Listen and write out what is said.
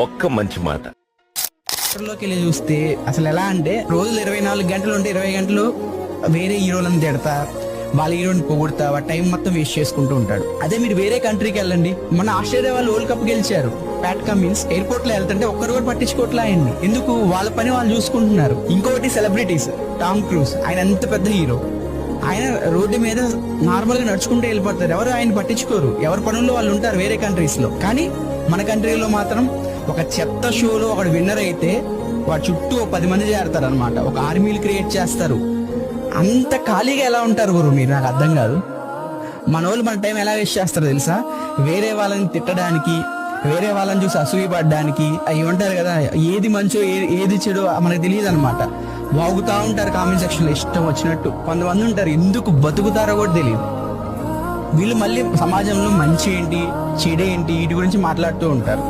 ఒక్క మంచి మాట. లోకి వెళ్ళి చూస్తే అసలు ఎలా అంటే రోజులు 24 గంటలు ఉంటే 20 గంటలు వేరే హీరోలను తిడతా, వాళ్ళ హీరోని పొగుడతా, వాడి టైం మొత్తం వేస్ట్ చేసుకుంటూ ఉంటాడు. అదే మీరు వేరే కంట్రీకి వెళ్ళండి, మన ఆస్ట్రేలియా వాళ్ళు వరల్డ్ కప్ గెలిచారు, ప్యాట్ కమిన్స్ ఎయిర్పోర్ట్ లో వెళ్తుంటే ఒక్కరు కూడా పట్టించుకోవట్లే ఆయన్ని. ఎందుకు? వాళ్ళ పని వాళ్ళు చూసుకుంటున్నారు. ఇంకొకటి సెలబ్రిటీస్, టామ్ క్రూజ్, ఆయన ఎంత పెద్ద హీరో, ఆయన రోడ్డు మీద నార్మల్ గా నడుచుకుంటూ వెళ్ళిపోతారు, ఎవరు ఆయన పట్టించుకోరు, ఎవరి పనుల్లో వాళ్ళు ఉంటారు వేరే కంట్రీస్ లో. కానీ మన కంట్రీలో మాత్రం ఒక చెత్త షోలో ఒకడు విన్నర్ అయితే వాడు చుట్టూ 10 మంది చేరతారు అనమాట, ఒక ఆర్మీలు క్రియేట్ చేస్తారు. అంత ఖాళీగా ఎలా ఉంటారు గురు మీరు? నాకు అర్థం కాదు. మన వాళ్ళు మన టైం ఎలా వేస్ట్ చేస్తారో తెలుసా? వేరే వాళ్ళని తిట్టడానికి, వేరే వాళ్ళని చూసి అసూయపడడానికి, అవి ఉంటారు కదా, ఏది మంచో ఏది చెడో మనకు తెలియదు అనమాట. వాగుతా ఉంటారు కామెంట్ సెక్షన్ లో ఇష్టం వచ్చినట్టు. కొంతమంది ఉంటారు ఎందుకు బతుకుతారో కూడా తెలియదు. వీళ్ళు మళ్ళీ సమాజంలో మంచి ఏంటి చెడు ఏంటి వీటి గురించి మాట్లాడుతూ ఉంటారు.